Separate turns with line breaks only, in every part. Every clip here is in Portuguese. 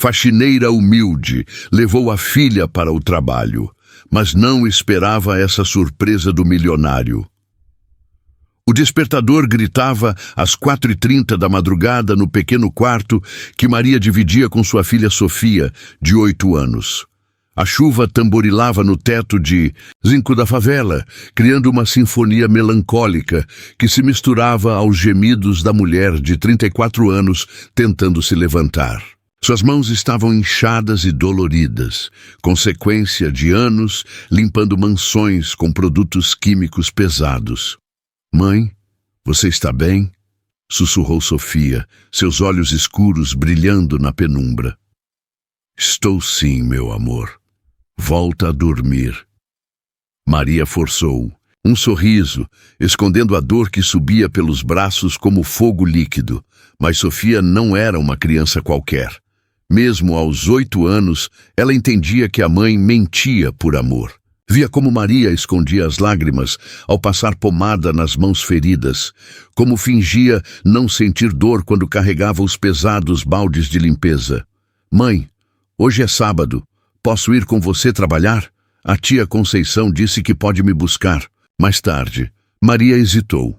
Faxineira humilde, levou a filha para o trabalho, mas não esperava essa surpresa do milionário. O despertador gritava às 4h30 da madrugada no pequeno quarto que Maria dividia com sua filha Sofia, de 8 anos. A chuva tamborilava no teto de zinco da favela, criando uma sinfonia melancólica que se misturava aos gemidos da mulher de 34 anos tentando se levantar. Suas mãos estavam inchadas e doloridas, consequência de anos limpando mansões com produtos químicos pesados. "Mãe, você está bem?" sussurrou Sofia, seus olhos escuros brilhando na penumbra. "Estou sim, meu amor. Volta a dormir." Maria forçou um sorriso, escondendo a dor que subia pelos braços como fogo líquido, mas Sofia não era uma criança qualquer. Mesmo aos 8 anos, ela entendia que a mãe mentia por amor. Via como Maria escondia as lágrimas ao passar pomada nas mãos feridas, como fingia não sentir dor quando carregava os pesados baldes de limpeza. "Mãe, hoje é sábado. Posso ir com você trabalhar? A tia Conceição disse que pode me buscar." Mais tarde, Maria hesitou.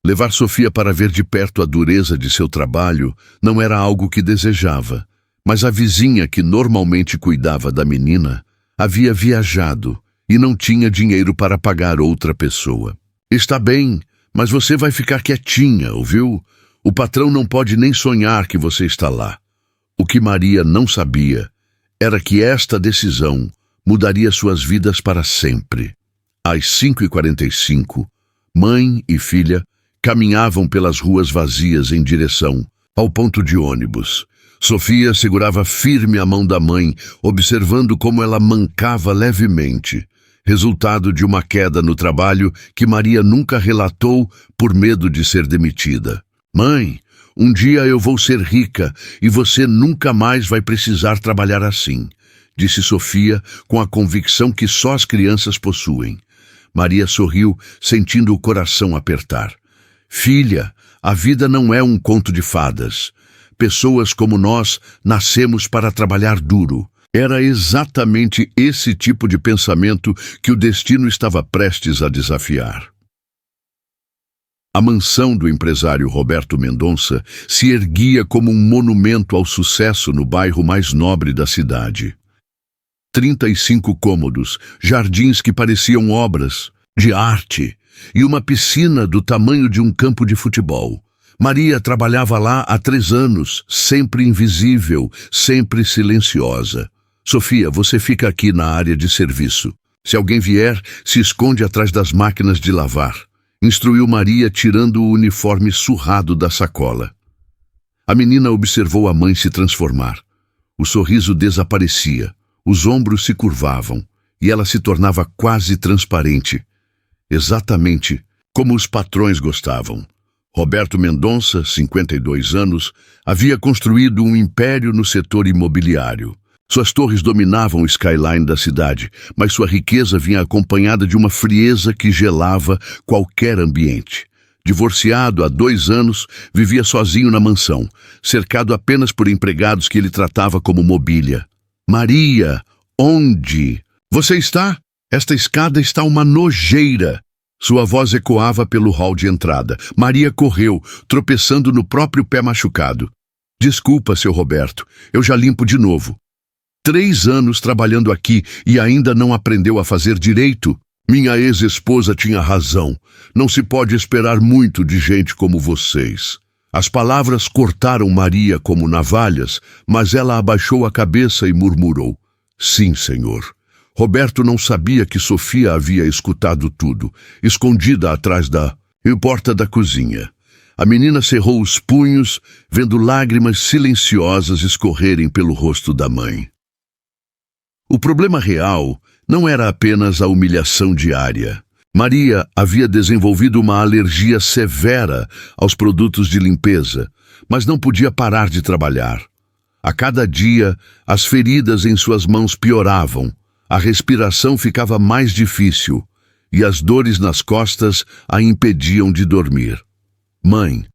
Levar Sofia para ver de perto a dureza de seu trabalho não era algo que desejava, mas a vizinha que normalmente cuidava da menina havia viajado e não tinha dinheiro para pagar outra pessoa. "Está bem, mas você vai ficar quietinha, ouviu? O patrão não pode nem sonhar que você está lá." O que Maria não sabia era que esta decisão mudaria suas vidas para sempre. Às 5h45, mãe e filha caminhavam pelas ruas vazias em direção ao ponto de ônibus. Sofia segurava firme a mão da mãe, observando como ela mancava levemente, resultado de uma queda no trabalho que Maria nunca relatou por medo de ser demitida. "Mãe, um dia eu vou ser rica e você nunca mais vai precisar trabalhar assim", disse Sofia com a convicção que só as crianças possuem. Maria sorriu, sentindo o coração apertar. "Filha, a vida não é um conto de fadas. Pessoas como nós nascemos para trabalhar duro." Era exatamente esse tipo de pensamento que o destino estava prestes a desafiar. A mansão do empresário Roberto Mendonça se erguia como um monumento ao sucesso no bairro mais nobre da cidade. 35 cômodos, jardins que pareciam obras de arte e uma piscina do tamanho de um campo de futebol. Maria trabalhava lá há 3 anos, sempre invisível, sempre silenciosa. "Sofia, você fica aqui na área de serviço. Se alguém vier, se esconde atrás das máquinas de lavar", instruiu Maria, tirando o uniforme surrado da sacola. A menina observou a mãe se transformar. O sorriso desaparecia, os ombros se curvavam e ela se tornava quase transparente, exatamente como os patrões gostavam. Roberto Mendonça, 52 anos, havia construído um império no setor imobiliário. Suas torres dominavam o skyline da cidade, mas sua riqueza vinha acompanhada de uma frieza que gelava qualquer ambiente. Divorciado há 2 anos, vivia sozinho na mansão, cercado apenas por empregados que ele tratava como mobília. "Maria, onde você está? Esta escada está uma nojeira." Sua voz ecoava pelo hall de entrada. Maria correu, tropeçando no próprio pé machucado. "Desculpa, seu Roberto, eu já limpo de novo." 3 anos trabalhando aqui e ainda não aprendeu a fazer direito? Minha ex-esposa tinha razão. Não se pode esperar muito de gente como vocês. As palavras cortaram Maria como navalhas, mas ela abaixou a cabeça e murmurou: "Sim, senhor." Roberto não sabia que Sofia havia escutado tudo, escondida atrás da porta da cozinha. A menina cerrou os punhos, vendo lágrimas silenciosas escorrerem pelo rosto da mãe. O problema real não era apenas a humilhação diária. Maria havia desenvolvido uma alergia severa aos produtos de limpeza, mas não podia parar de trabalhar. A cada dia, as feridas em suas mãos pioravam, a respiração ficava mais difícil e as dores nas costas a impediam de dormir. "Mãe,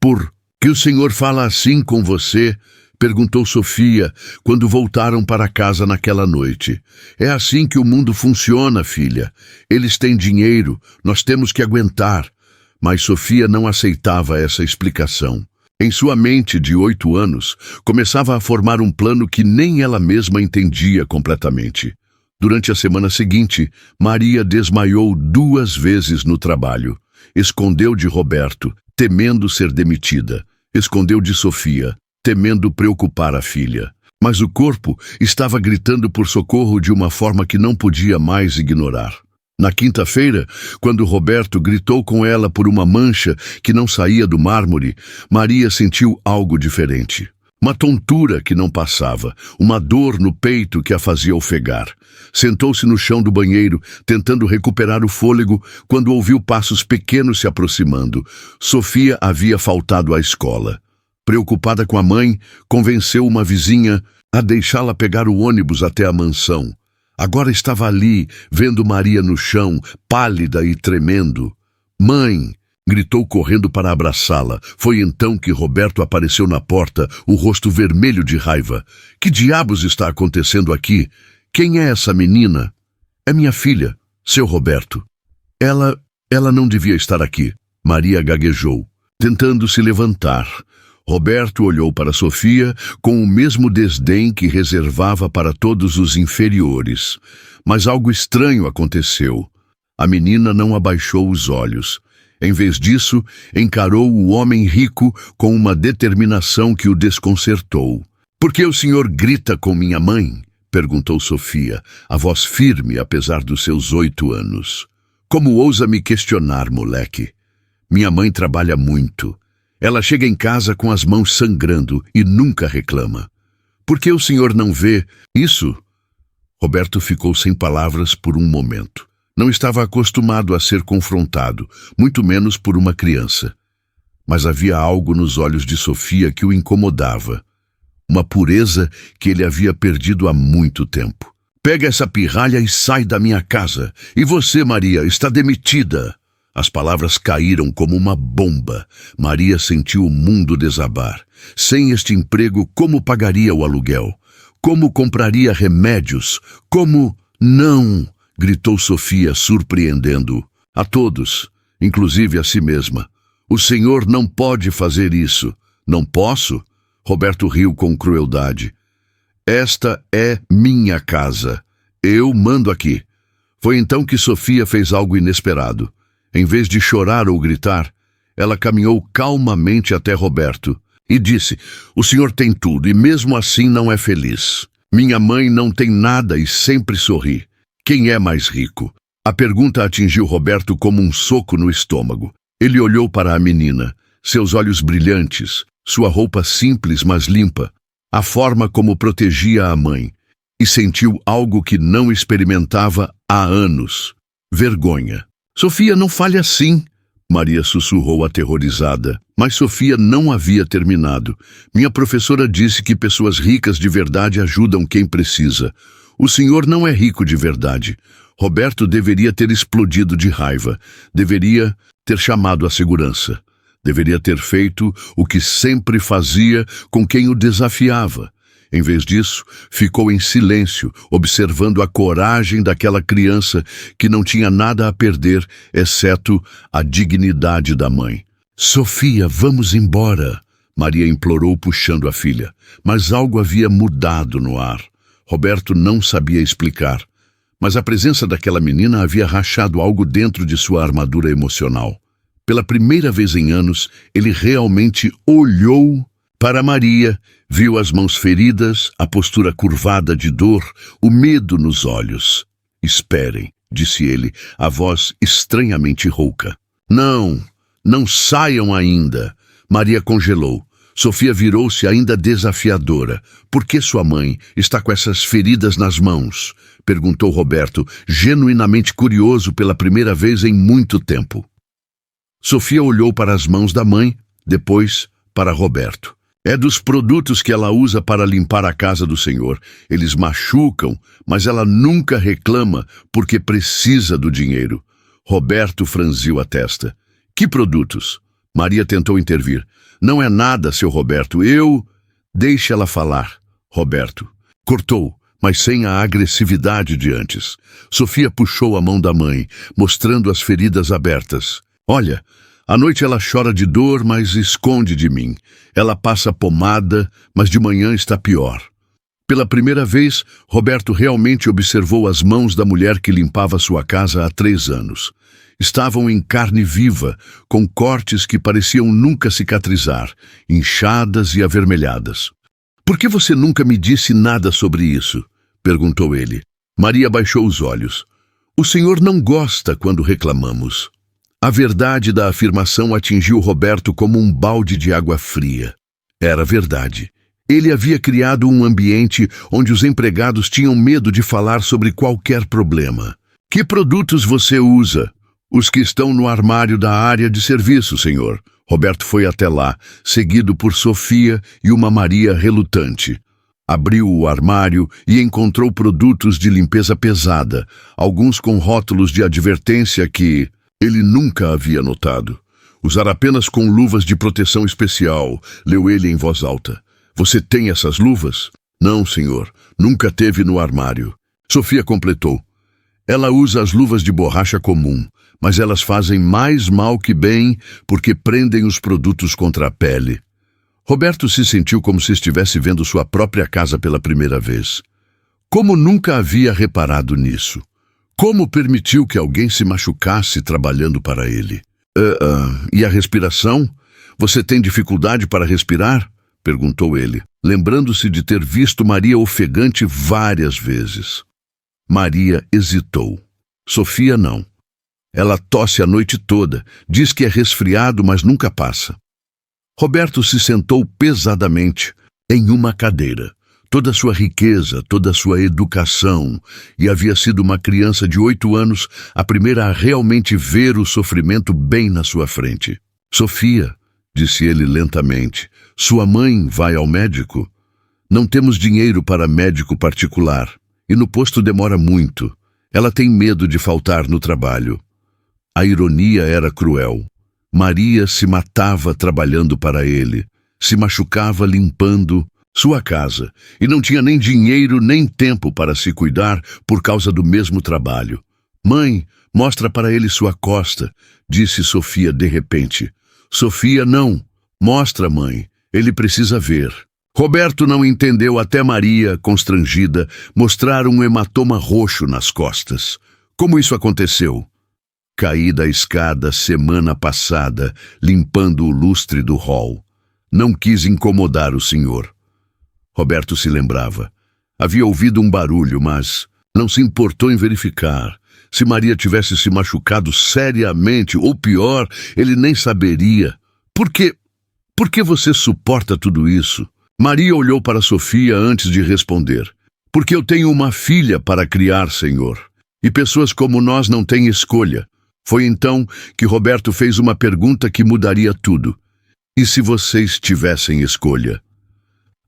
por que o senhor fala assim com você?" Perguntou Sofia, quando voltaram para casa naquela noite. É assim que o mundo funciona, filha. Eles têm dinheiro, nós temos que aguentar. Mas Sofia não aceitava essa explicação. Em sua mente de 8 anos, começava a formar um plano que nem ela mesma entendia completamente. Durante a semana seguinte, Maria desmaiou 2 vezes no trabalho. Escondeu de Roberto, temendo ser demitida. Escondeu de Sofia, temendo preocupar a filha. Mas o corpo estava gritando por socorro de uma forma que não podia mais ignorar. Na quinta-feira, quando Roberto gritou com ela por uma mancha que não saía do mármore, Maria sentiu algo diferente. Uma tontura que não passava, uma dor no peito que a fazia ofegar. Sentou-se no chão do banheiro, tentando recuperar o fôlego, quando ouviu passos pequenos se aproximando. Sofia havia faltado à escola. Preocupada com a mãe, convenceu uma vizinha a deixá-la pegar o ônibus até a mansão. Agora estava ali, vendo Maria no chão, pálida e tremendo. "Mãe!" gritou correndo para abraçá-la. Foi então que Roberto apareceu na porta, o rosto vermelho de raiva. "Que diabos está acontecendo aqui? Quem é essa menina?" "É minha filha, seu Roberto." Ela não devia estar aqui." Maria gaguejou, tentando se levantar. Roberto olhou para Sofia com o mesmo desdém que reservava para todos os inferiores. Mas algo estranho aconteceu. A menina não abaixou os olhos. Em vez disso, encarou o homem rico com uma determinação que o desconcertou. "Por que o senhor grita com minha mãe?" perguntou Sofia, a voz firme apesar dos seus 8 anos. "Como ousa me questionar, moleque? Minha mãe trabalha muito. Ela chega em casa com as mãos sangrando e nunca reclama. Por que o senhor não vê isso?" Roberto ficou sem palavras por um momento. Não estava acostumado a ser confrontado, muito menos por uma criança. Mas havia algo nos olhos de Sofia que o incomodava. Uma pureza que ele havia perdido há muito tempo. "Pega essa pirralha e sai da minha casa. E você, Maria, está demitida." As palavras caíram como uma bomba. Maria sentiu o mundo desabar. Sem este emprego, como pagaria o aluguel? Como compraria remédios? Como... "Não!" gritou Sofia, surpreendendo-o. A todos, inclusive a si mesma. "O senhor não pode fazer isso." "Não posso?" Roberto riu com crueldade. "Esta é minha casa. Eu mando aqui." Foi então que Sofia fez algo inesperado. Em vez de chorar ou gritar, ela caminhou calmamente até Roberto e disse: "O senhor tem tudo e mesmo assim não é feliz. Minha mãe não tem nada e sempre sorri. Quem é mais rico?" A pergunta atingiu Roberto como um soco no estômago. Ele olhou para a menina, seus olhos brilhantes, sua roupa simples mas limpa, a forma como protegia a mãe, e sentiu algo que não experimentava há anos: vergonha. "Sofia, não fale assim!" Maria sussurrou aterrorizada. Mas Sofia não havia terminado. "Minha professora disse que pessoas ricas de verdade ajudam quem precisa. O senhor não é rico de verdade." Roberto deveria ter explodido de raiva. Deveria ter chamado a segurança. Deveria ter feito o que sempre fazia com quem o desafiava. Em vez disso, ficou em silêncio, observando a coragem daquela criança que não tinha nada a perder, exceto a dignidade da mãe. "Sofia, vamos embora!" Maria implorou, puxando a filha. Mas algo havia mudado no ar. Roberto não sabia explicar. Mas a presença daquela menina havia rachado algo dentro de sua armadura emocional. Pela primeira vez em anos, ele realmente olhou para Maria, viu as mãos feridas, a postura curvada de dor, o medo nos olhos. "Esperem", disse ele, a voz estranhamente rouca. Não saiam ainda." Maria congelou. Sofia virou-se ainda desafiadora. "Por que sua mãe está com essas feridas nas mãos?" perguntou Roberto, genuinamente curioso pela primeira vez em muito tempo. Sofia olhou para as mãos da mãe, depois para Roberto. "É dos produtos que ela usa para limpar a casa do senhor. Eles machucam, mas ela nunca reclama porque precisa do dinheiro." Roberto franziu a testa. "Que produtos?" Maria tentou intervir. "Não é nada, seu Roberto. Deixe ela falar, Roberto. Cortou, mas sem a agressividade de antes. Sofia puxou a mão da mãe, mostrando as feridas abertas. Olha, à noite ela chora de dor, mas esconde de mim. Ela passa pomada, mas de manhã está pior. Pela primeira vez, Roberto realmente observou as mãos da mulher que limpava sua casa há 3 anos. Estavam em carne viva, com cortes que pareciam nunca cicatrizar, inchadas e avermelhadas. Por que você nunca me disse nada sobre isso? Perguntou ele. Maria baixou os olhos. O senhor não gosta quando reclamamos. A verdade da afirmação atingiu Roberto como um balde de água fria. Era verdade. Ele havia criado um ambiente onde os empregados tinham medo de falar sobre qualquer problema. Que produtos você usa? Os que estão no armário da área de serviço, senhor. Roberto foi até lá, seguido por Sofia e uma Maria relutante. Abriu o armário e encontrou produtos de limpeza pesada, alguns com rótulos de advertência que ele nunca havia notado. Usar apenas com luvas de proteção especial, leu ele em voz alta. Você tem essas luvas? Não, senhor. Nunca teve no armário. Sofia completou. Ela usa as luvas de borracha comum, mas elas fazem mais mal que bem porque prendem os produtos contra a pele. Roberto se sentiu como se estivesse vendo sua própria casa pela primeira vez. Como nunca havia reparado nisso? Como permitiu que alguém se machucasse trabalhando para ele? E a respiração? Você tem dificuldade para respirar? Perguntou ele, lembrando-se de ter visto Maria ofegante várias vezes. Maria hesitou. Sofia não. Ela tosse a noite toda, diz que é resfriado, mas nunca passa. Roberto se sentou pesadamente em uma cadeira. Toda a sua riqueza, toda a sua educação, e havia sido uma criança de 8 anos, a primeira a realmente ver o sofrimento bem na sua frente. Sofia, disse ele lentamente, sua mãe vai ao médico? Não temos dinheiro para médico particular, e no posto demora muito. Ela tem medo de faltar no trabalho. A ironia era cruel. Maria se matava trabalhando para ele, se machucava limpando sua casa, e não tinha nem dinheiro nem tempo para se cuidar por causa do mesmo trabalho. Mãe, mostra para ele sua costa, disse Sofia de repente. Sofia, não. Mostra, mãe. Ele precisa ver. Roberto não entendeu até Maria, constrangida, mostrar um hematoma roxo nas costas. Como isso aconteceu? Caí da escada semana passada, limpando o lustre do hall. Não quis incomodar o senhor. Roberto se lembrava. Havia ouvido um barulho, mas não se importou em verificar. Se Maria tivesse se machucado seriamente, ou pior, ele nem saberia. Por que você suporta tudo isso? Maria olhou para Sofia antes de responder. Porque eu tenho uma filha para criar, senhor. E pessoas como nós não têm escolha. Foi então que Roberto fez uma pergunta que mudaria tudo. E se vocês tivessem escolha?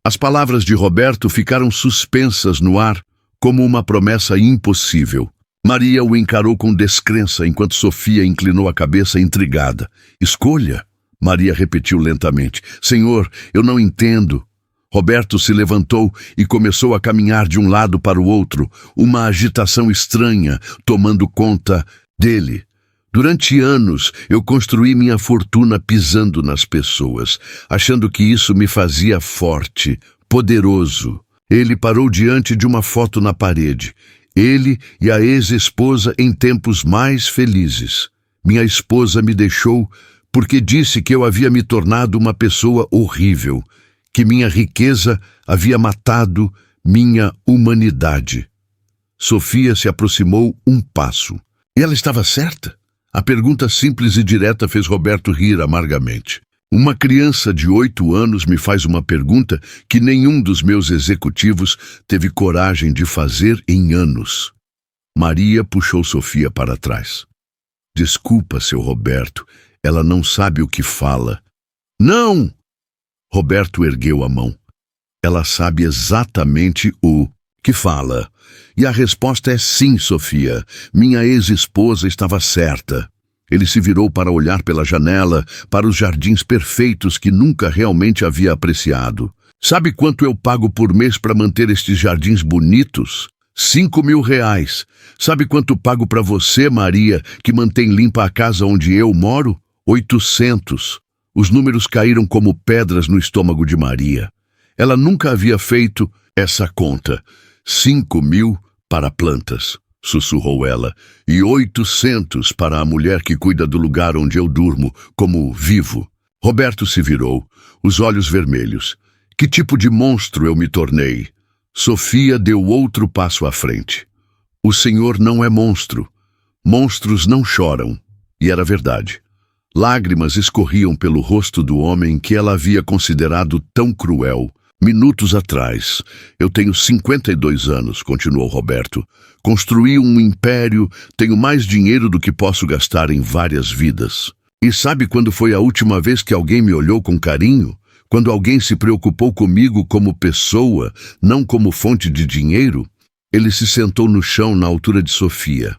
As palavras de Roberto ficaram suspensas no ar, como uma promessa impossível. Maria o encarou com descrença, enquanto Sofia inclinou a cabeça intrigada. Escolha? Maria repetiu lentamente. Senhor, eu não entendo. Roberto se levantou e começou a caminhar de um lado para o outro, uma agitação estranha tomando conta dele. Durante anos, eu construí minha fortuna pisando nas pessoas, achando que isso me fazia forte, poderoso. Ele parou diante de uma foto na parede. Ele e a ex-esposa em tempos mais felizes. Minha esposa me deixou porque disse que eu havia me tornado uma pessoa horrível, que minha riqueza havia matado minha humanidade. Sofia se aproximou um passo. E ela estava certa? A pergunta simples e direta fez Roberto rir amargamente. Uma criança de 8 anos me faz uma pergunta que nenhum dos meus executivos teve coragem de fazer em anos. Maria puxou Sofia para trás. Desculpa, seu Roberto, ela não sabe o que fala. Não! Roberto ergueu a mão. Ela sabe exatamente o que fala. E a resposta é sim, Sofia. Minha ex-esposa estava certa. Ele se virou para olhar pela janela, para os jardins perfeitos que nunca realmente havia apreciado. Sabe quanto eu pago por mês para manter estes jardins bonitos? 5.000 reais. Sabe quanto pago para você, Maria, que mantém limpa a casa onde eu moro? 800. Os números caíram como pedras no estômago de Maria. Ela nunca havia feito essa conta. 5.000 para plantas, sussurrou ela, e 800 para a mulher que cuida do lugar onde eu durmo, como vivo. Roberto se virou, os olhos vermelhos. Que tipo de monstro eu me tornei? Sofia deu outro passo à frente. O senhor não é monstro. Monstros não choram. E era verdade. Lágrimas escorriam pelo rosto do homem que ela havia considerado tão cruel. Minutos atrás. Eu tenho 52 anos, continuou Roberto. Construí um império, tenho mais dinheiro do que posso gastar em várias vidas. E sabe quando foi a última vez que alguém me olhou com carinho? Quando alguém se preocupou comigo como pessoa, não como fonte de dinheiro? Ele se sentou no chão na altura de Sofia.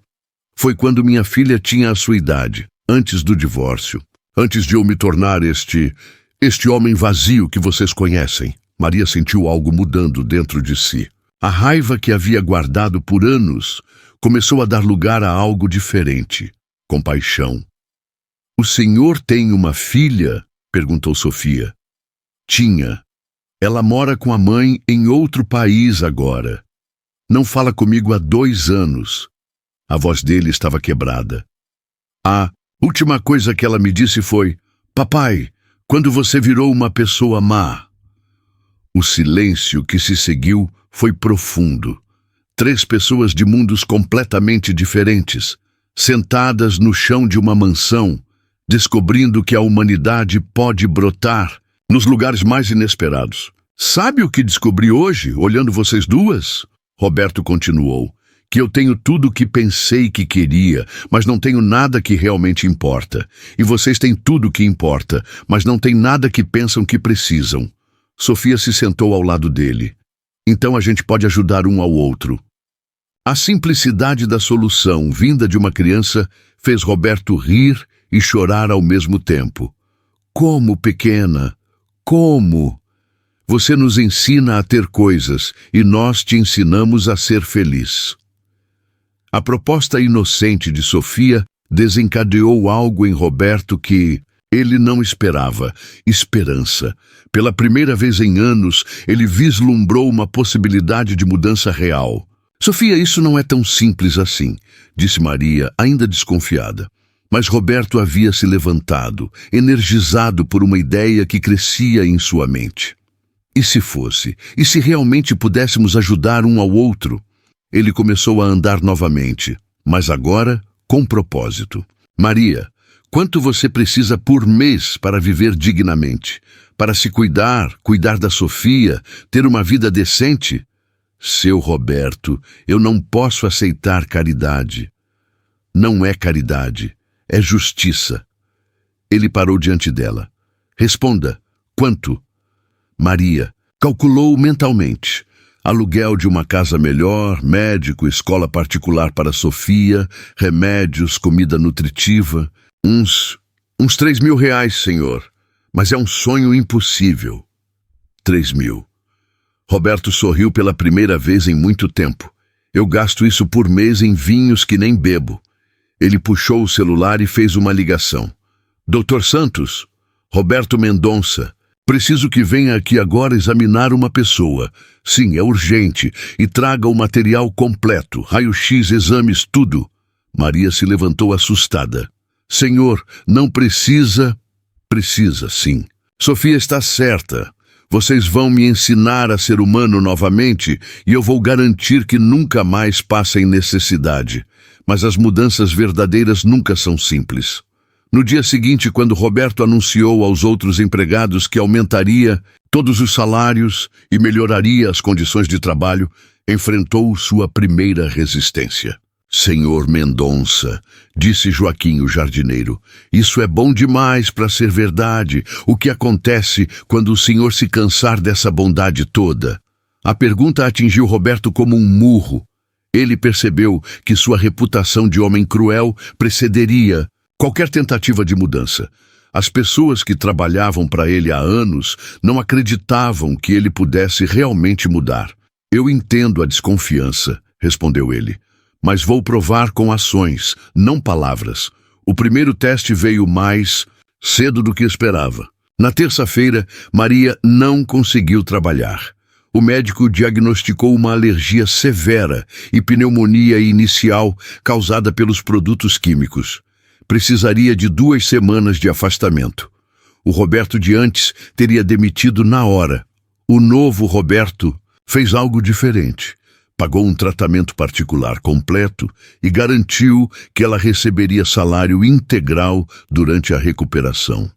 Foi quando minha filha tinha a sua idade, antes do divórcio. Antes de eu me tornar este homem vazio que vocês conhecem. Maria sentiu algo mudando dentro de si. A raiva que havia guardado por anos começou a dar lugar a algo diferente. Compaixão. O senhor tem uma filha? Perguntou Sofia. Tinha. Ela mora com a mãe em outro país agora. Não fala comigo há 2 anos. A voz dele estava quebrada. A última coisa que ela me disse foi: papai, quando você virou uma pessoa má? O silêncio que se seguiu foi profundo. 3 pessoas de mundos completamente diferentes, sentadas no chão de uma mansão, descobrindo que a humanidade pode brotar nos lugares mais inesperados. Sabe o que descobri hoje, olhando vocês duas? Roberto continuou. Que eu tenho tudo o que pensei que queria, mas não tenho nada que realmente importa. E vocês têm tudo o que importa, mas não têm nada que pensam que precisam. Sofia se sentou ao lado dele. Então a gente pode ajudar um ao outro. A simplicidade da solução, vinda de uma criança, fez Roberto rir e chorar ao mesmo tempo. Como, pequena? Como? Você nos ensina a ter coisas e nós te ensinamos a ser feliz. A proposta inocente de Sofia desencadeou algo em Roberto que ele não esperava: esperança. Pela primeira vez em anos, ele vislumbrou uma possibilidade de mudança real. Sofia, isso não é tão simples assim, disse Maria, ainda desconfiada. Mas Roberto havia se levantado, energizado por uma ideia que crescia em sua mente. E se fosse? E se realmente pudéssemos ajudar um ao outro? Ele começou a andar novamente, mas agora com propósito. Maria, quanto você precisa por mês para viver dignamente? Para se cuidar da Sofia, ter uma vida decente? Seu Roberto, eu não posso aceitar caridade. Não é caridade, é justiça. Ele parou diante dela. Responda, quanto? Maria calculou mentalmente. Aluguel de uma casa melhor, médico, escola particular para Sofia, remédios, comida nutritiva. Uns 3.000 reais, senhor. Mas é um sonho impossível. 3.000. Roberto sorriu pela primeira vez em muito tempo. Eu gasto isso por mês em vinhos que nem bebo. Ele puxou o celular e fez uma ligação. Doutor Santos, Roberto Mendonça. Preciso que venha aqui agora examinar uma pessoa. Sim, é urgente. E traga o material completo. Raio-X, exames, tudo. Maria se levantou assustada. Senhor, não precisa... Precisa, sim. Sofia está certa. Vocês vão me ensinar a ser humano novamente e eu vou garantir que nunca mais passem necessidade. Mas as mudanças verdadeiras nunca são simples. No dia seguinte, quando Roberto anunciou aos outros empregados que aumentaria todos os salários e melhoraria as condições de trabalho, enfrentou sua primeira resistência. Senhor Mendonça, disse Joaquim, o jardineiro, isso é bom demais para ser verdade. O que acontece quando o senhor se cansar dessa bondade toda? A pergunta atingiu Roberto como um murro. Ele percebeu que sua reputação de homem cruel precederia qualquer tentativa de mudança. As pessoas que trabalhavam para ele há anos não acreditavam que ele pudesse realmente mudar. Eu entendo a desconfiança, respondeu ele, mas vou provar com ações, não palavras. O primeiro teste veio mais cedo do que esperava. Na terça-feira, Maria não conseguiu trabalhar. O médico diagnosticou uma alergia severa e pneumonia inicial causada pelos produtos químicos. Precisaria de 2 semanas de afastamento. O Roberto de antes teria demitido na hora. O novo Roberto fez algo diferente. Pagou um tratamento particular completo e garantiu que ela receberia salário integral durante a recuperação.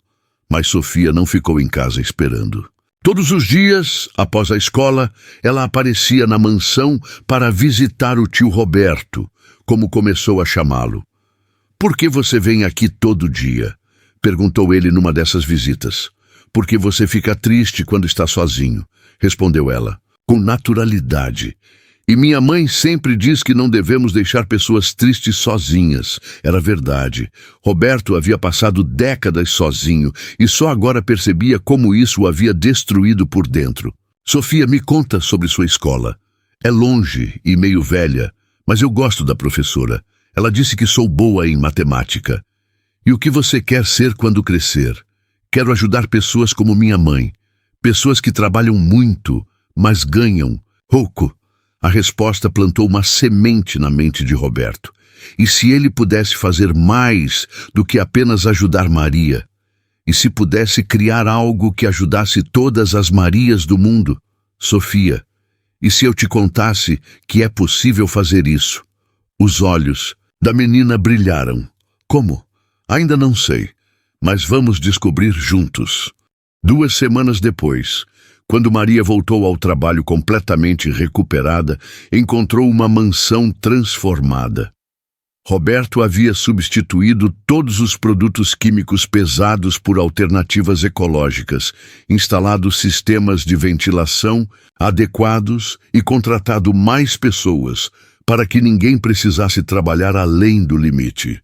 Mas Sofia não ficou em casa esperando. Todos os dias, após a escola, ela aparecia na mansão para visitar o tio Roberto, como começou a chamá-lo. "Por que você vem aqui todo dia?" perguntou ele numa dessas visitas. "Porque você fica triste quando está sozinho", respondeu ela, com naturalidade. "E minha mãe sempre diz que não devemos deixar pessoas tristes sozinhas." Era verdade. Roberto havia passado décadas sozinho e só agora percebia como isso o havia destruído por dentro. "Sofia, me conta sobre sua escola. É longe e meio velha, mas eu gosto da professora. Ela disse que sou boa em matemática. E o que você quer ser quando crescer?" "Quero ajudar pessoas como minha mãe. Pessoas que trabalham muito, mas ganham pouco." A resposta plantou uma semente na mente de Roberto. E se ele pudesse fazer mais do que apenas ajudar Maria? E se pudesse criar algo que ajudasse todas as Marias do mundo? "Sofia, e se eu te contasse que é possível fazer isso?" Os olhos da menina brilharam. "Como?" "Ainda não sei, mas vamos descobrir juntos." 2 semanas depois, quando Maria voltou ao trabalho completamente recuperada, encontrou uma mansão transformada. Roberto havia substituído todos os produtos químicos pesados por alternativas ecológicas, instalado sistemas de ventilação adequados e contratado mais pessoas para que ninguém precisasse trabalhar além do limite.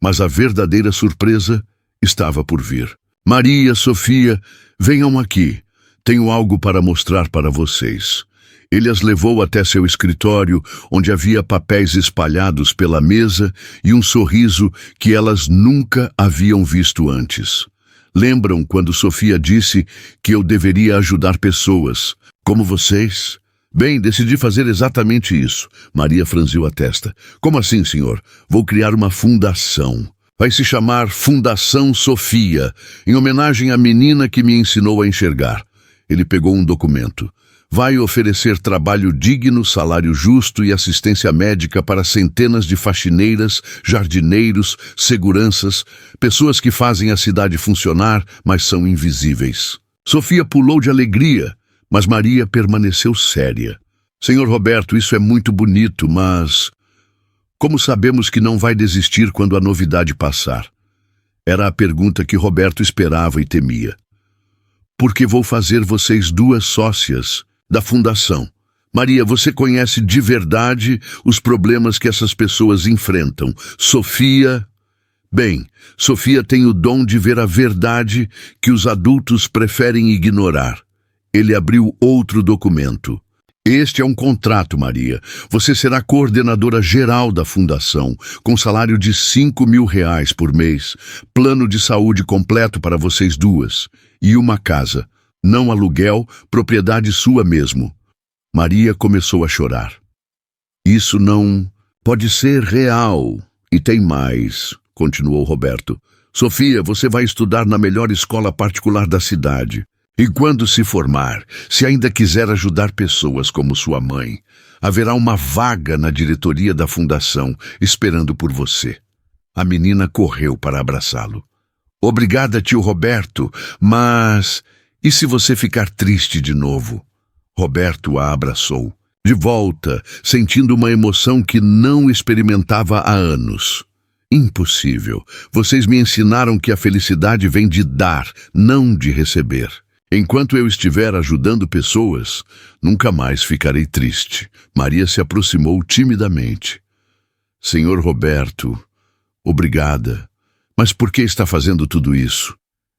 Mas a verdadeira surpresa estava por vir. "Maria, Sofia, venham aqui. Tenho algo para mostrar para vocês." Ele as levou até seu escritório, onde havia papéis espalhados pela mesa e um sorriso que elas nunca haviam visto antes. "Lembram quando Sofia disse que eu deveria ajudar pessoas, como vocês?" "Bem, decidi fazer exatamente isso." Maria franziu a testa. "Como assim, senhor?" "Vou criar uma fundação. Vai se chamar Fundação Sofia, em homenagem à menina que me ensinou a enxergar." Ele pegou um documento. "Vai oferecer trabalho digno, salário justo e assistência médica para centenas de faxineiras, jardineiros, seguranças, pessoas que fazem a cidade funcionar, mas são invisíveis." Sofia pulou de alegria, mas Maria permaneceu séria. "Senhor Roberto, isso é muito bonito, mas como sabemos que não vai desistir quando a novidade passar?" Era a pergunta que Roberto esperava e temia. "Porque vou fazer vocês 2 sócias da fundação. Maria, você conhece de verdade os problemas que essas pessoas enfrentam. Sofia... Bem, Sofia tem o dom de ver a verdade que os adultos preferem ignorar." Ele abriu outro documento. "Este é um contrato, Maria. Você será coordenadora geral da fundação, com salário de R$ 5.000 por mês, plano de saúde completo para vocês 2, e uma casa, não aluguel, propriedade sua mesmo." Maria começou a chorar. "Isso não pode ser real. E tem mais", continuou Roberto. "Sofia, você vai estudar na melhor escola particular da cidade. E quando se formar, se ainda quiser ajudar pessoas como sua mãe, haverá uma vaga na diretoria da fundação esperando por você." A menina correu para abraçá-lo. "Obrigada, tio Roberto, mas e se você ficar triste de novo?" Roberto a abraçou, de volta, sentindo uma emoção que não experimentava há anos. "Impossível. Vocês me ensinaram que a felicidade vem de dar, não de receber. Enquanto eu estiver ajudando pessoas, nunca mais ficarei triste." Maria se aproximou timidamente. "Senhor Roberto, obrigada. Mas por que está fazendo tudo isso?"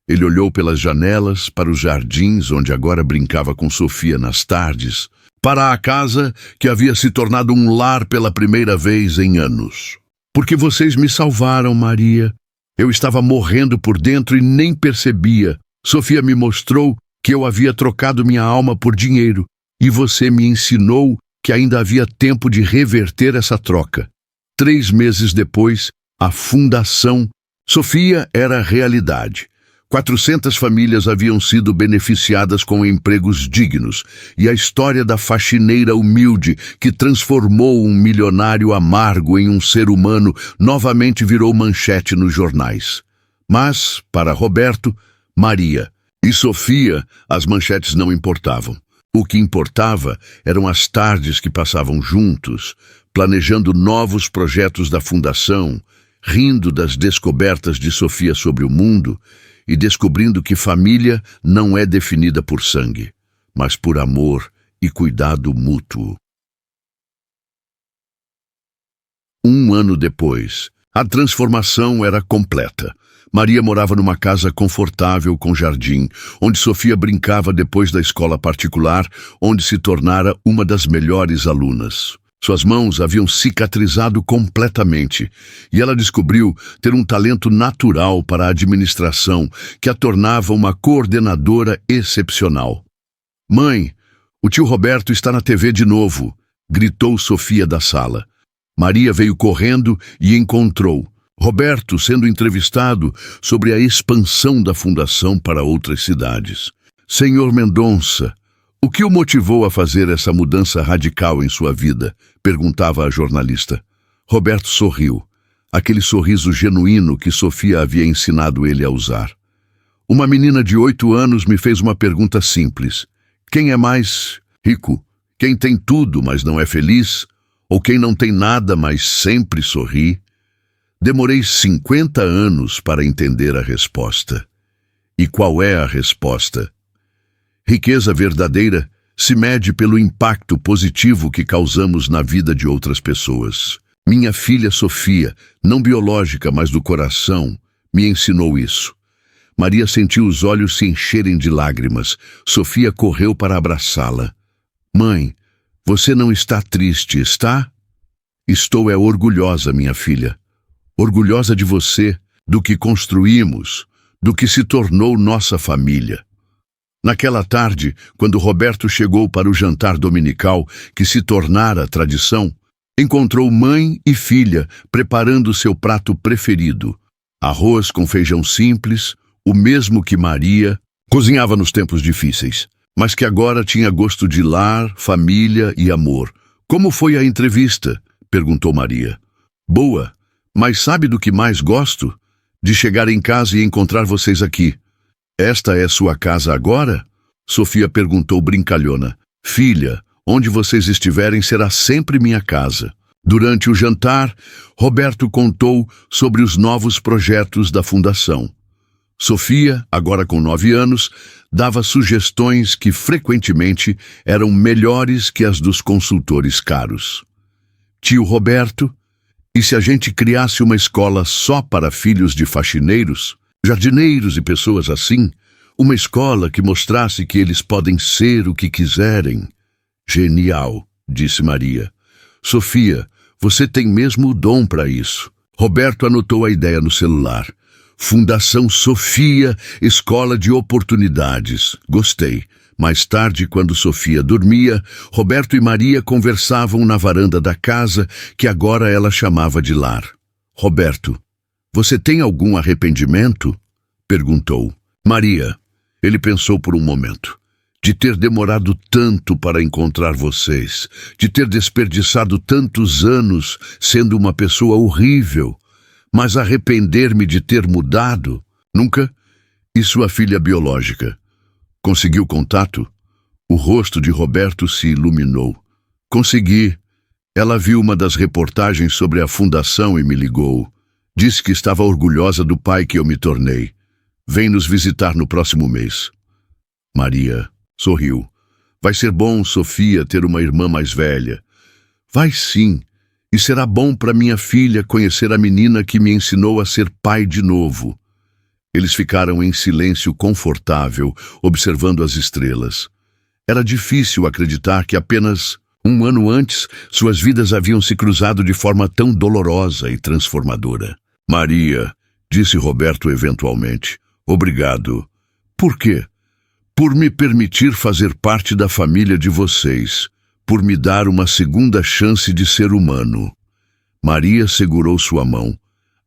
Ele olhou pelas janelas, para os jardins onde agora brincava com Sofia nas tardes, para a casa que havia se tornado um lar pela primeira vez em anos. Porque vocês me salvaram, Maria. Eu estava morrendo por dentro e nem percebia. Sofia me mostrou que eu havia trocado minha alma por dinheiro, e você me ensinou que ainda havia tempo de reverter essa troca. 3 meses depois, a fundação Sofia era realidade. 400 famílias haviam sido beneficiadas com empregos dignos, e a história da faxineira humilde que transformou um milionário amargo em um ser humano novamente virou manchete nos jornais. Mas, para Roberto, Maria e Sofia, as manchetes não importavam. O que importava eram as tardes que passavam juntos, planejando novos projetos da fundação, rindo das descobertas de Sofia sobre o mundo e descobrindo que família não é definida por sangue, mas por amor e cuidado mútuo. 1 ano depois, a transformação era completa. Maria morava numa casa confortável com jardim, onde Sofia brincava depois da escola particular, onde se tornara uma das melhores alunas. Suas mãos haviam cicatrizado completamente, e ela descobriu ter um talento natural para a administração que a tornava uma coordenadora excepcional. "Mãe, o tio Roberto está na TV de novo", gritou Sofia da sala. Maria veio correndo e encontrou Roberto sendo entrevistado sobre a expansão da fundação para outras cidades. "Senhor Mendonça, o que o motivou a fazer essa mudança radical em sua vida?", perguntava a jornalista. Roberto sorriu, aquele sorriso genuíno que Sofia havia ensinado ele a usar. "Uma menina de 8 anos me fez uma pergunta simples. Quem é mais rico? Quem tem tudo, mas não é feliz? Ou quem não tem nada, mas sempre sorri?" Demorei 50 anos para entender a resposta. E qual é a resposta? Riqueza verdadeira se mede pelo impacto positivo que causamos na vida de outras pessoas. Minha filha Sofia, não biológica, mas do coração, me ensinou isso. Maria sentiu os olhos se encherem de lágrimas. Sofia correu para abraçá-la. "Mãe, você não está triste, está?" "Estou orgulhosa, minha filha. Orgulhosa de você, do que construímos, do que se tornou nossa família." Naquela tarde, quando Roberto chegou para o jantar dominical, que se tornara tradição, encontrou mãe e filha preparando seu prato preferido. Arroz com feijão simples, o mesmo que Maria cozinhava nos tempos difíceis, mas que agora tinha gosto de lar, família e amor. "Como foi a entrevista?", perguntou Maria. "Boa. Mas sabe do que mais gosto? De chegar em casa e encontrar vocês aqui." "Esta é sua casa agora?", Sofia perguntou brincalhona. "Filha, onde vocês estiverem será sempre minha casa." Durante o jantar, Roberto contou sobre os novos projetos da fundação. Sofia, agora com 9 anos, dava sugestões que frequentemente eram melhores que as dos consultores caros. "Tio Roberto, e se a gente criasse uma escola só para filhos de faxineiros, jardineiros e pessoas assim? Uma escola que mostrasse que eles podem ser o que quiserem?" "Genial", disse Maria. "Sofia, você tem mesmo o dom para isso." Roberto anotou a ideia no celular. "Fundação Sofia, Escola de Oportunidades." Gostei. Mais tarde, quando Sofia dormia, Roberto e Maria conversavam na varanda da casa, que agora ela chamava de lar. "Roberto, você tem algum arrependimento?", perguntou. "Maria", ele pensou por um momento, "de ter demorado tanto para encontrar vocês, de ter desperdiçado tantos anos sendo uma pessoa horrível, mas arrepender-me de ter mudado? Nunca?" "E sua filha biológica? Conseguiu contato?" O rosto de Roberto se iluminou. "Consegui. Ela viu uma das reportagens sobre a fundação e me ligou. Disse que estava orgulhosa do pai que eu me tornei. Vem nos visitar no próximo mês." Maria sorriu. "Vai ser bom, Sofia, ter uma irmã mais velha." "Vai sim. E será bom para minha filha conhecer a menina que me ensinou a ser pai de novo." Eles ficaram em silêncio confortável, observando as estrelas. Era difícil acreditar que apenas um ano antes suas vidas haviam se cruzado de forma tão dolorosa e transformadora. Maria, disse Roberto eventualmente, obrigado. Por quê? Por me permitir fazer parte da família de vocês, por me dar uma segunda chance de ser humano. Maria segurou sua mão.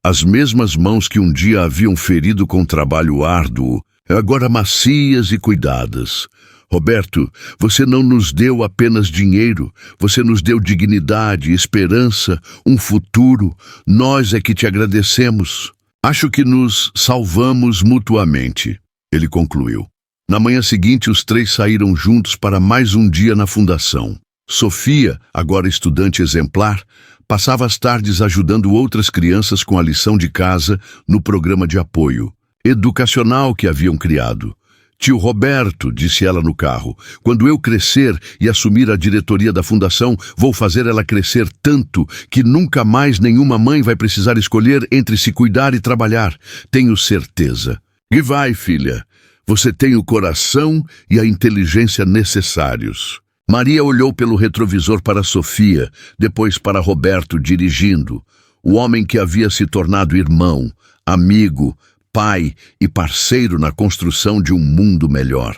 As mesmas mãos que um dia haviam ferido com trabalho árduo, agora macias e cuidadas. Roberto, você não nos deu apenas dinheiro, você nos deu dignidade, esperança, um futuro. Nós é que te agradecemos. Acho que nos salvamos mutuamente, ele concluiu. Na manhã seguinte, os três saíram juntos para mais um dia na fundação. Sofia, agora estudante exemplar, passava as tardes ajudando outras crianças com a lição de casa no programa de apoio educacional que haviam criado. Tio Roberto, disse ela no carro, quando eu crescer e assumir a diretoria da fundação, vou fazer ela crescer tanto que nunca mais nenhuma mãe vai precisar escolher entre se cuidar e trabalhar. Tenho certeza. E vai, filha. Você tem o coração e a inteligência necessários. Maria olhou pelo retrovisor para Sofia, depois para Roberto dirigindo, o homem que havia se tornado irmão, amigo, pai e parceiro na construção de um mundo melhor.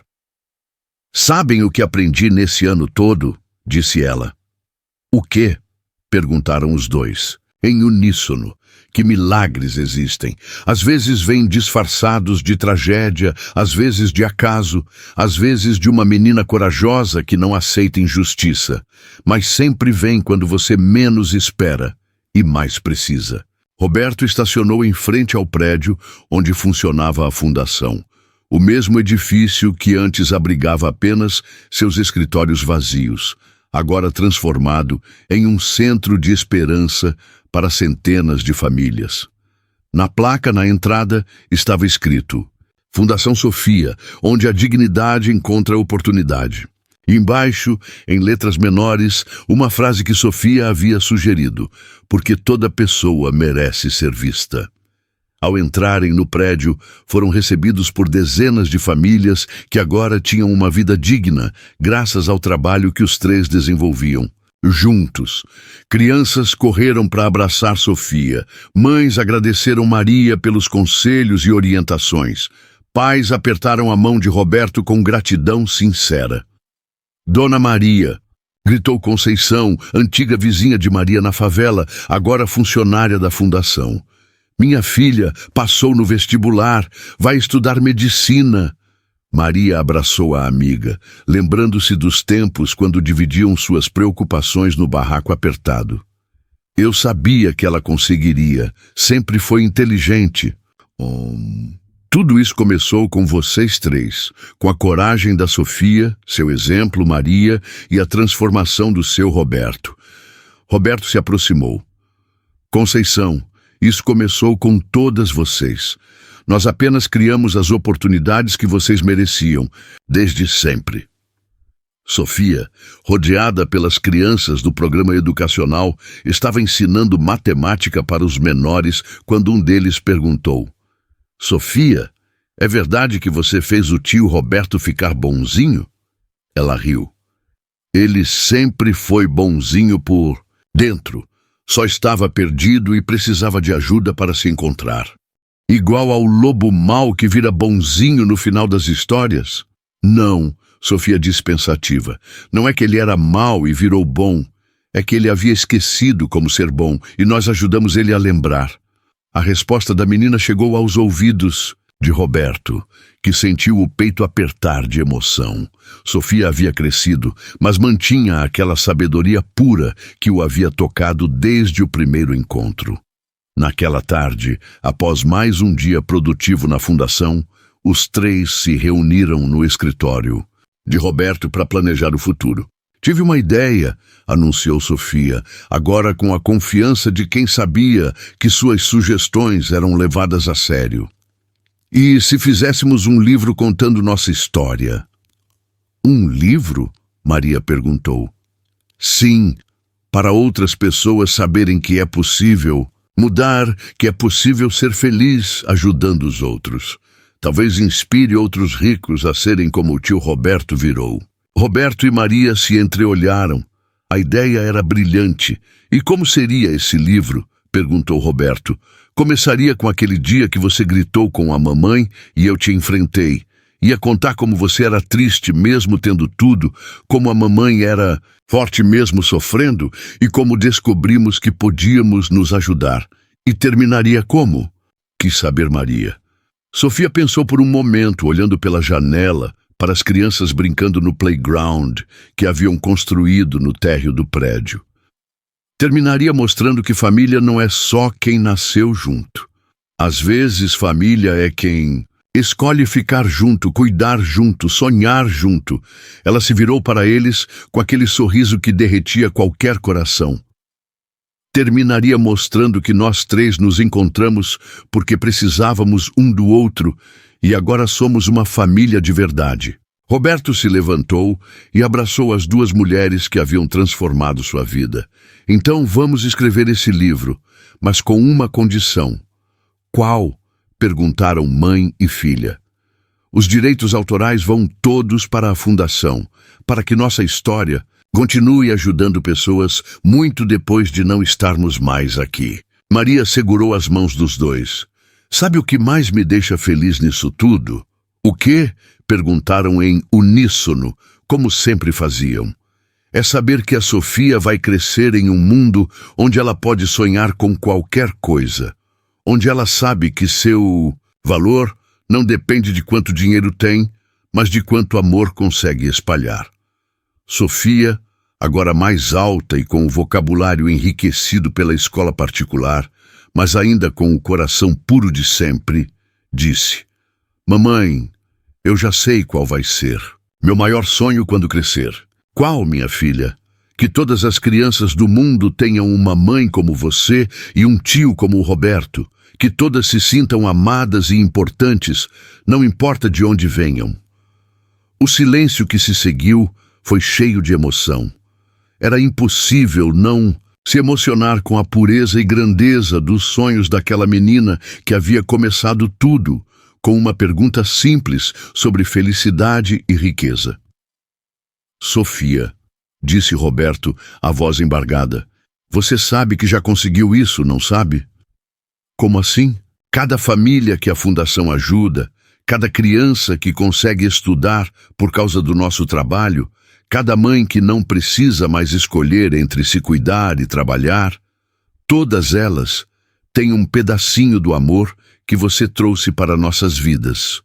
Sabem o que aprendi nesse ano todo? Disse ela. O quê? Perguntaram os dois, em uníssono. Que milagres existem. Às vezes vêm disfarçados de tragédia, às vezes de acaso, às vezes de uma menina corajosa que não aceita injustiça, mas sempre vem quando você menos espera e mais precisa. Roberto estacionou em frente ao prédio onde funcionava a fundação, o mesmo edifício que antes abrigava apenas seus escritórios vazios, agora transformado em um centro de esperança para centenas de famílias. Na placa, na entrada, estava escrito Fundação Sofia, onde a dignidade encontra oportunidade. E embaixo, em letras menores, uma frase que Sofia havia sugerido, porque toda pessoa merece ser vista. Ao entrarem no prédio, foram recebidos por dezenas de famílias que agora tinham uma vida digna, graças ao trabalho que os três desenvolviam. Juntos, crianças correram para abraçar Sofia, mães agradeceram Maria pelos conselhos e orientações, pais apertaram a mão de Roberto com gratidão sincera. Dona Maria, gritou Conceição, antiga vizinha de Maria na favela, agora funcionária da fundação. Minha filha passou no vestibular, vai estudar medicina. Maria abraçou a amiga, lembrando-se dos tempos quando dividiam suas preocupações no barraco apertado. Eu sabia que ela conseguiria, sempre foi inteligente. Tudo isso começou com vocês três, com a coragem da Sofia, seu exemplo, Maria, e a transformação do seu Roberto. Roberto se aproximou. Conceição, isso começou com todas vocês. Nós apenas criamos as oportunidades que vocês mereciam, desde sempre. Sofia, rodeada pelas crianças do programa educacional, estava ensinando matemática para os menores quando um deles perguntou: Sofia, é verdade que você fez o tio Roberto ficar bonzinho? Ela riu. Ele sempre foi bonzinho por dentro, só estava perdido e precisava de ajuda para se encontrar. Igual ao lobo mau que vira bonzinho no final das histórias? Não, Sofia disse pensativa. Não é que ele era mau e virou bom. É que ele havia esquecido como ser bom e nós ajudamos ele a lembrar. A resposta da menina chegou aos ouvidos de Roberto, que sentiu o peito apertar de emoção. Sofia havia crescido, mas mantinha aquela sabedoria pura que o havia tocado desde o primeiro encontro. Naquela tarde, após mais um dia produtivo na fundação, os três se reuniram no escritório de Roberto para planejar o futuro. Tive uma ideia, anunciou Sofia, agora com a confiança de quem sabia que suas sugestões eram levadas a sério. E se fizéssemos um livro contando nossa história? Um livro? Maria perguntou. Sim, para outras pessoas saberem que é possível Mudar que é possível ser feliz ajudando os outros. Talvez inspire outros ricos a serem como o tio Roberto virou. Roberto e Maria se entreolharam. A ideia era brilhante. E como seria esse livro? Perguntou Roberto. Começaria com aquele dia que você gritou com a mamãe e eu te enfrentei. Ia contar como você era triste mesmo tendo tudo, como a mamãe era forte mesmo sofrendo e como descobrimos que podíamos nos ajudar. E terminaria como? Quis saber Maria. Sofia pensou por um momento, olhando pela janela, para as crianças brincando no playground que haviam construído no térreo do prédio. Terminaria mostrando que família não é só quem nasceu junto. Às vezes, família é quem escolhe ficar junto, cuidar junto, sonhar junto. Ela se virou para eles com aquele sorriso que derretia qualquer coração. Terminaria mostrando que nós três nos encontramos porque precisávamos um do outro e agora somos uma família de verdade. Roberto se levantou e abraçou as duas mulheres que haviam transformado sua vida. Então vamos escrever esse livro, mas com uma condição. Qual? Perguntaram mãe e filha. Os direitos autorais vão todos para a fundação, para que nossa história continue ajudando pessoas muito depois de não estarmos mais aqui. Maria segurou as mãos dos dois. Sabe o que mais me deixa feliz nisso tudo? O quê? Perguntaram em uníssono, como sempre faziam. É saber que a Sofia vai crescer em um mundo onde ela pode sonhar com qualquer coisa, onde ela sabe que seu valor não depende de quanto dinheiro tem, mas de quanto amor consegue espalhar. Sofia, agora mais alta e com o vocabulário enriquecido pela escola particular, mas ainda com o coração puro de sempre, disse: Mamãe, eu já sei qual vai ser. Meu maior sonho quando crescer. Qual, minha filha? Que todas as crianças do mundo tenham uma mãe como você e um tio como o Roberto. Que todas se sintam amadas e importantes, não importa de onde venham. O silêncio que se seguiu foi cheio de emoção. Era impossível não se emocionar com a pureza e grandeza dos sonhos daquela menina que havia começado tudo, com uma pergunta simples sobre felicidade e riqueza. Sofia, disse Roberto, a voz embargada, você sabe que já conseguiu isso, não sabe? Como assim? Cada família que a Fundação ajuda, cada criança que consegue estudar por causa do nosso trabalho, cada mãe que não precisa mais escolher entre se cuidar e trabalhar, todas elas têm um pedacinho do amor que você trouxe para nossas vidas.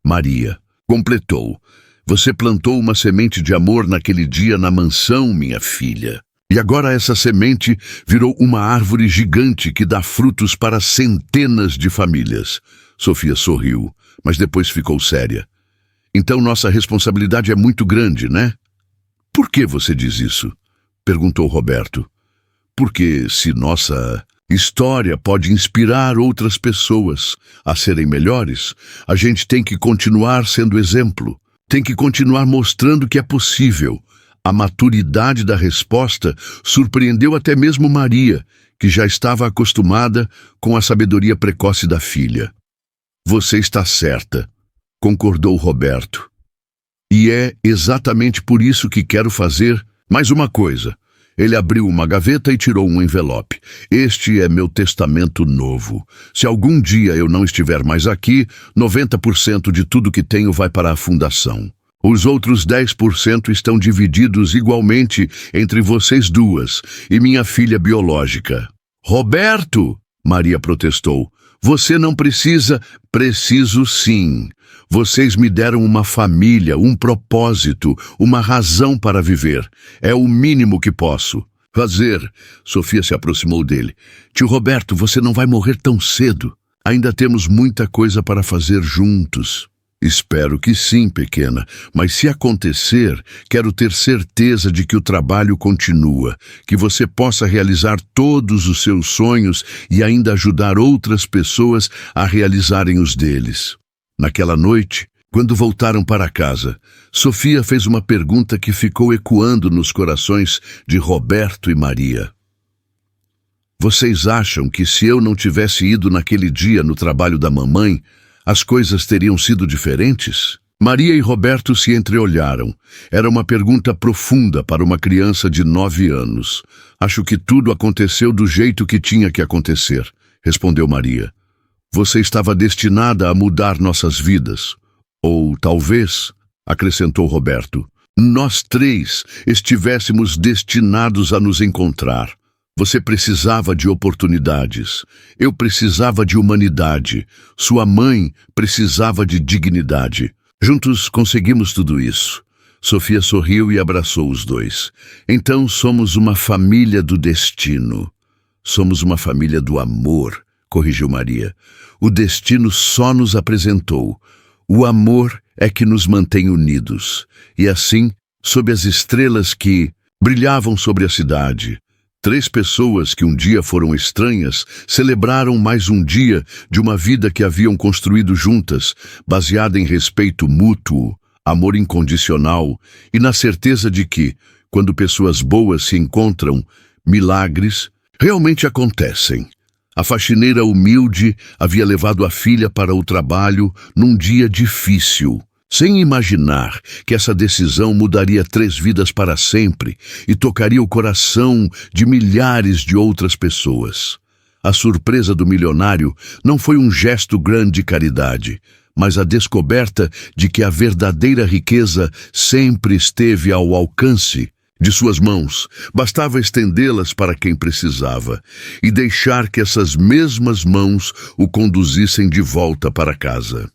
Maria completou. Você plantou uma semente de amor naquele dia na mansão, minha filha. E agora essa semente virou uma árvore gigante que dá frutos para centenas de famílias. Sofia sorriu, mas depois ficou séria. Então nossa responsabilidade é muito grande, né? Por que você diz isso? Perguntou Roberto. Porque se nossa história pode inspirar outras pessoas a serem melhores, a gente tem que continuar sendo exemplo. Tem que continuar mostrando que é possível. A maturidade da resposta surpreendeu até mesmo Maria, que já estava acostumada com a sabedoria precoce da filha. Você está certa, concordou Roberto. E é exatamente por isso que quero fazer mais uma coisa. Ele abriu uma gaveta e tirou um envelope. Este é meu testamento novo. Se algum dia eu não estiver mais aqui, 90% de tudo que tenho vai para a fundação. Os outros 10% estão divididos igualmente entre vocês duas e minha filha biológica. Roberto, Maria protestou, você não precisa. Preciso sim. Vocês me deram uma família, um propósito, uma razão para viver. É o mínimo que posso fazer. Sofia se aproximou dele. Tio Roberto, você não vai morrer tão cedo. Ainda temos muita coisa para fazer juntos. Espero que sim, pequena, mas se acontecer, quero ter certeza de que o trabalho continua, que você possa realizar todos os seus sonhos e ainda ajudar outras pessoas a realizarem os deles. Naquela noite, quando voltaram para casa, Sofia fez uma pergunta que ficou ecoando nos corações de Roberto e Maria. Vocês acham que se eu não tivesse ido naquele dia no trabalho da mamãe, as coisas teriam sido diferentes? Maria e Roberto se entreolharam. Era uma pergunta profunda para uma criança de 9 anos. Acho que tudo aconteceu do jeito que tinha que acontecer, respondeu Maria. Você estava destinada a mudar nossas vidas. Ou talvez, acrescentou Roberto, nós 3 estivéssemos destinados a nos encontrar. Você precisava de oportunidades. Eu precisava de humanidade. Sua mãe precisava de dignidade. Juntos conseguimos tudo isso. Sofia sorriu e abraçou os dois. Então somos uma família do destino. Somos uma família do amor, corrigiu Maria. O destino só nos apresentou. O amor é que nos mantém unidos. E assim, sob as estrelas que brilhavam sobre a cidade, 3 pessoas que um dia foram estranhas celebraram mais um dia de uma vida que haviam construído juntas, baseada em respeito mútuo, amor incondicional e na certeza de que, quando pessoas boas se encontram, milagres realmente acontecem. A faxineira humilde havia levado a filha para o trabalho num dia difícil, sem imaginar que essa decisão mudaria 3 vidas para sempre e tocaria o coração de milhares de outras pessoas. A surpresa do milionário não foi um gesto grande de caridade, mas a descoberta de que a verdadeira riqueza sempre esteve ao alcance de suas mãos. Bastava estendê-las para quem precisava e deixar que essas mesmas mãos o conduzissem de volta para casa.